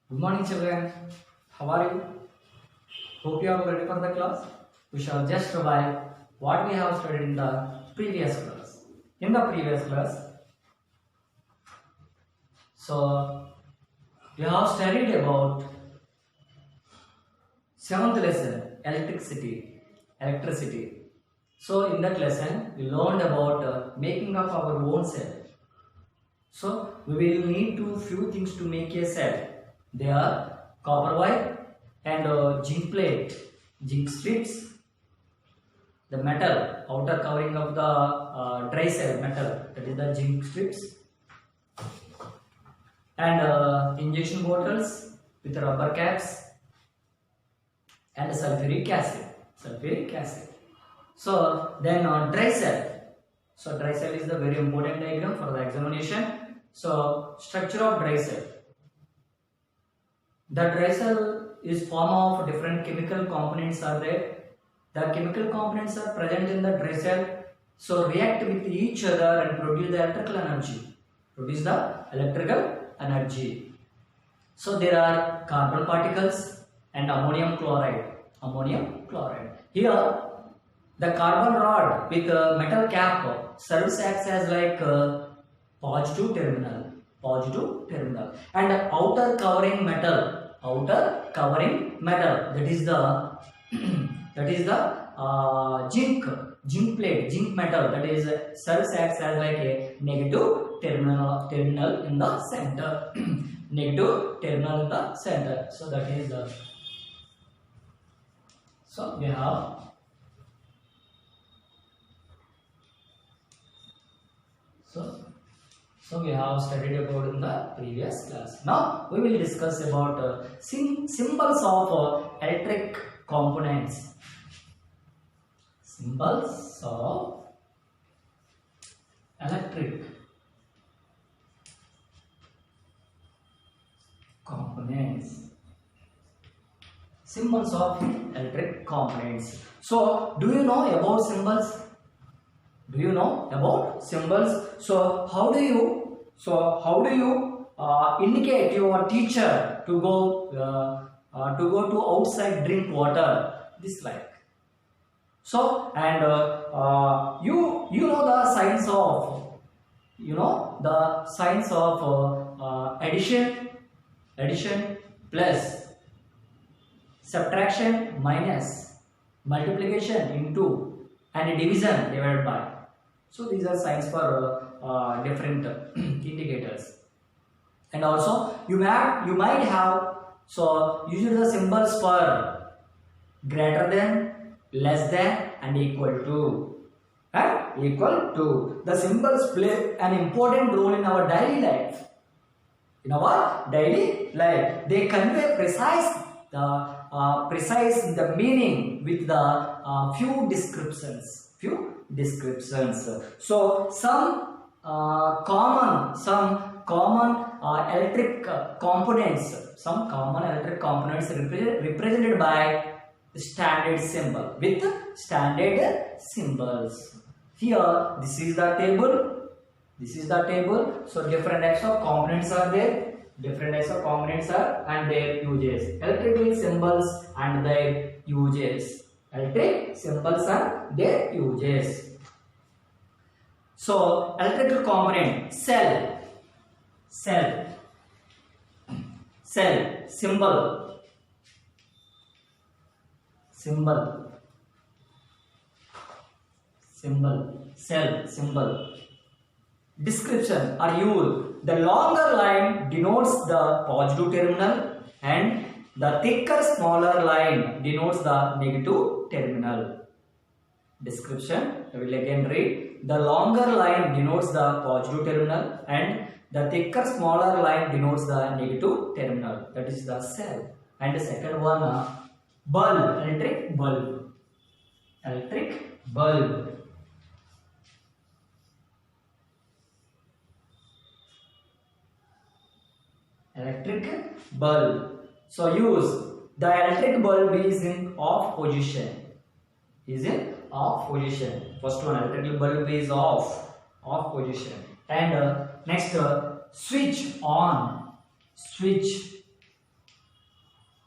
Good morning, children. How are you? Hope you are ready for the class. We shall just revise what we have studied in the previous class. In the previous class, we have studied about seventh lesson, electricity. So, in that lesson, we learned about making of our own cell. So, we will need to few things to make a cell. They are copper wire and zinc plate, zinc strips, the metal, outer covering of the dry cell metal, that is the zinc strips, and injection bottles with rubber caps, and sulfuric acid. So then dry cell. So dry cell is the very important diagram for the examination. So structure of dry cell. The dry cell is form of different chemical components are there. The chemical components are present in the dry cell. So react with each other and produce the electrical energy. So there are carbon particles and ammonium chloride. Here the carbon rod with a metal cap serves acts as like positive terminal, and outer covering metal, that is the zinc plate, zinc metal, that is serves acts as like a negative terminal in the center. So that is the so we have So we have studied about in the previous class. Now we will discuss about symbols of electric components. Symbols of electric components. Symbols of electric components. So do you know about symbols? So how do you indicate your teacher to go to outside drink water? This like. So and you know the science of addition plus, subtraction minus, multiplication into, and division divided by. So these are signs for different indicators. And also you might have used the symbols for greater than, less than, and equal to. The symbols play an important role in our daily life. They convey precise the meaning with the few descriptions. So some common electric components, represented by standard symbol with standard symbols. Here this is the table. So different types of components are there. And their uses. Electrical symbols and their uses. So electrical component, cell, symbol, cell. Description are used. The longer line denotes the positive terminal and the thicker smaller line denotes the negative terminal. Description, I will again read. The longer line denotes the positive terminal and the thicker smaller line denotes the negative terminal. That is the cell. And the second one, bulb, electric bulb. So use the electric bulb is in off position. First one, electrical bulb is off position. And next, switch on,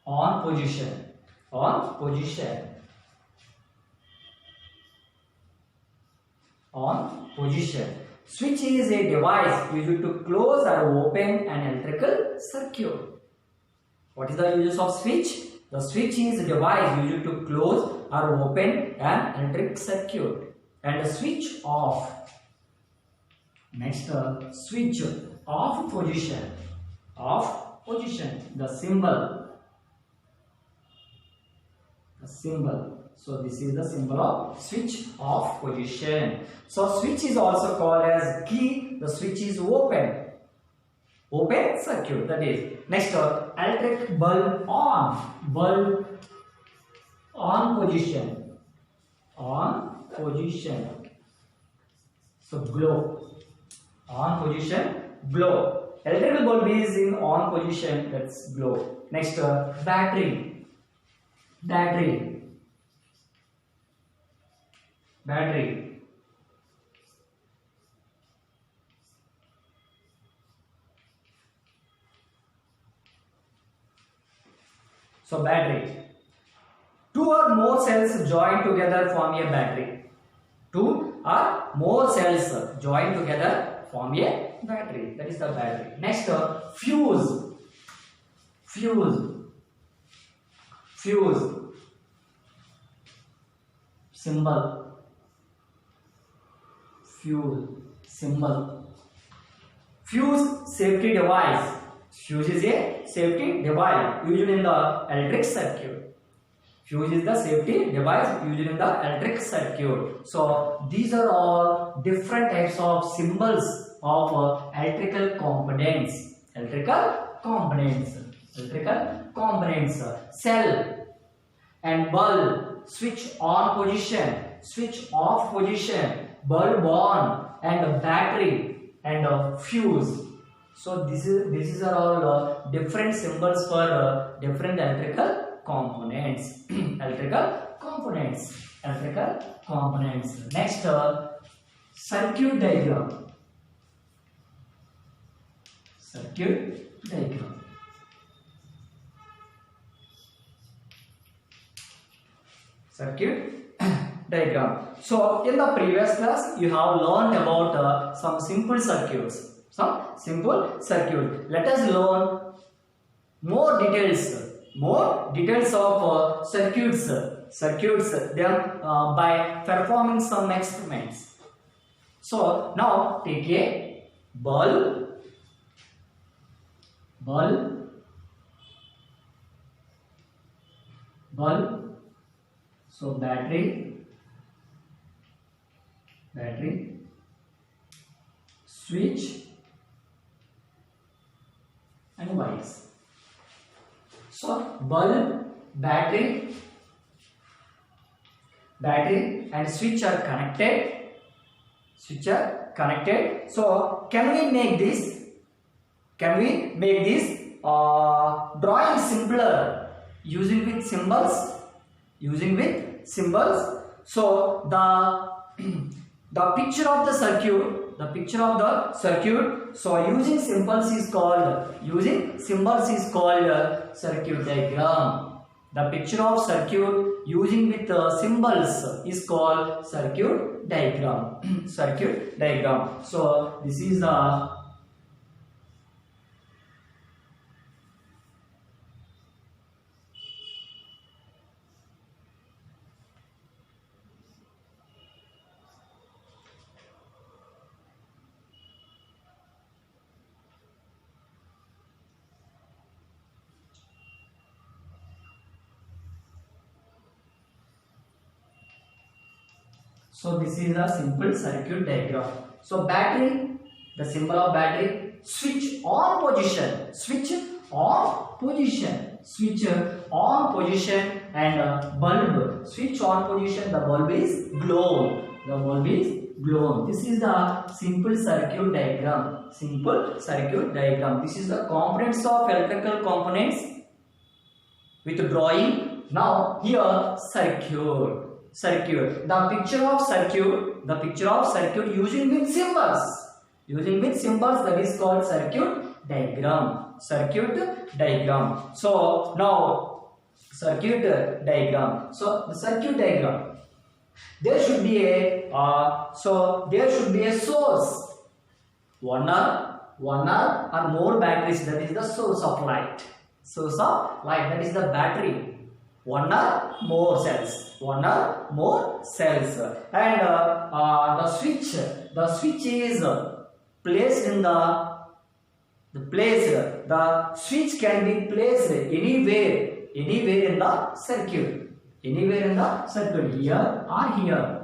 On position. On position. On position. Switch is a device used to close or open an electrical circuit. What is the use of switch? The switch is a device used to close or open an electric circuit. And switch off. Next, switch off position. Off position. The symbol. The symbol. So this is the symbol of switch off position. So switch is also called as key. The switch is open. Open circuit, that is. Next, electric bulb on. Bulb on position. On position. So glow. On position, glow. Electrical bulb is in on position, that's glow. Next, battery. Battery. Battery. So battery. Two or more cells joined together form a battery. Two or more cells joined together form a battery. That is the battery. Next, fuse. Fuse. Fuse. Symbol. Fuse. Symbol. Fuse, safety device. Fuse is a safety device used in the electric circuit. Fuse is the safety device used in the electric circuit. So these are all different types of symbols of electrical components. Electrical components. Electrical components. Cell and bulb. Switch on position. Switch off position. Bulb on and battery and fuse. So these are all different symbols for different electrical components. Electrical components. Electrical components. Next, circuit diagram. Circuit diagram. Circuit diagram. So in the previous class you have learned about some simple circuits. Some simple circuit. Let us learn more details of circuits then by performing some experiments. So now take a bulb. So battery, switch and wires. So bulb, battery and switch are connected. So can we make this drawing simpler using with symbols? So the picture of the circuit, so using symbols is called circuit diagram. The picture of circuit using with symbols is called circuit diagram. Circuit diagram. So this is the simple circuit diagram. So battery, the symbol of battery, switch on position, and bulb, switch on position, the bulb is glow. This is the simple circuit diagram. This is the components of electrical components with drawing. Now here circuit. The picture of circuit using with symbols. That is called circuit diagram. So now circuit diagram. So the circuit diagram, there should be a there should be a source, one or more batteries, that is the source of light. Source of light, that is the battery. One or more cells, and the switch is placed in the switch can be placed anywhere in the circuit, here or here,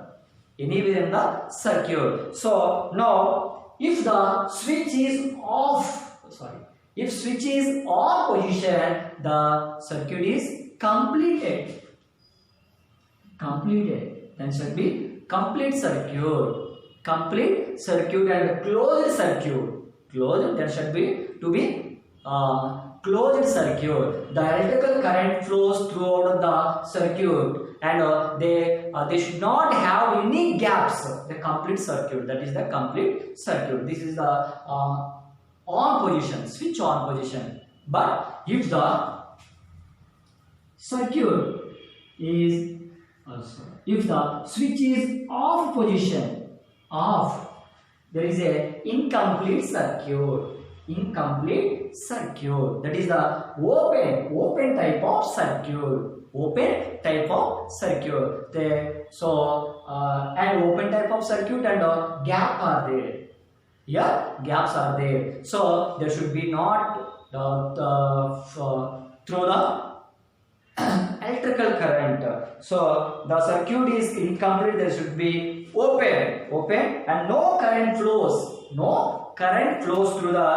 anywhere in the circuit. So now if the switch is off, if switch is on position, the circuit is completed, then should be complete circuit, and closed circuit, then should be closed circuit. The electrical current flows throughout the circuit, and they should not have any gaps. The complete circuit, that is the complete circuit. This is the on position, switch on position. But if the circuit is if the switch is off position, there is a incomplete circuit, that is the open type of circuit, and open type of circuit, and gap are there. Gaps are there. So there should be not through the electrical current. So the circuit is incomplete, there should be open, and no current flows through the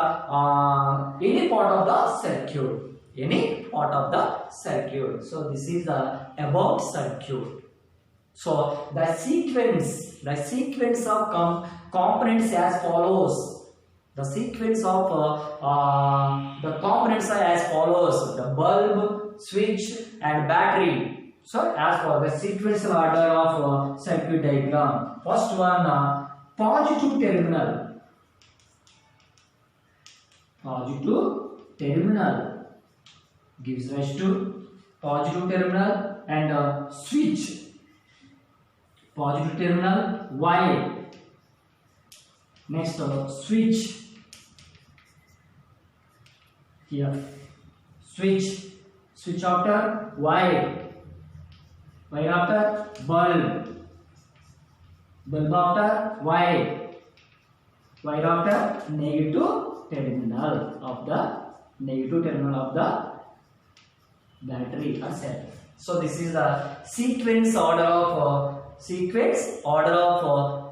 any part of the circuit, So this is the about circuit. So the sequence of components as follows. The sequence of the components are as follows: the bulb, switch, and battery. So as for the sequential order of circuit diagram, first one, positive terminal gives rise to positive terminal, and switch, positive terminal, Y. Next, switch, here, switch after Y after bulb after Y after negative terminal of the battery or cell. So this is the sequence order of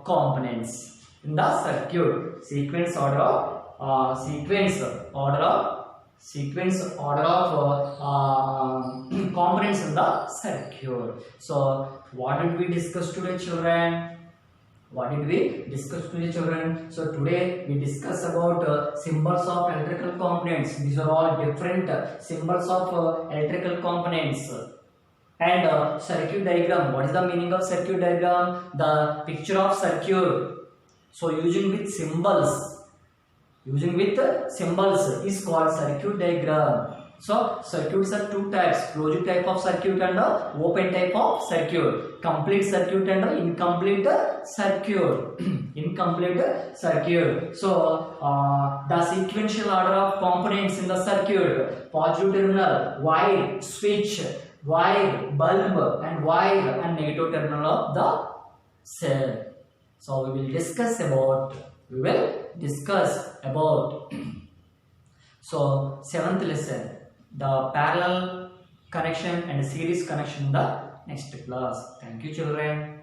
components in the circuit. Sequence order of components in the circuit. So what did we discuss today, children? So today we discuss about symbols of electrical components. These are all different symbols of electrical components. And circuit diagram. What is the meaning of circuit diagram? The picture of circuit. So using with symbols is called circuit diagram. So circuits are two types: closed type of circuit and open type of circuit, complete circuit and incomplete circuit. So the sequential order of components in the circuit: positive terminal, wire, switch, wire, bulb, and wire, and negative terminal of the cell. So we will discuss about so 7th lesson, the parallel connection and series connection in the next class. Thank you, children.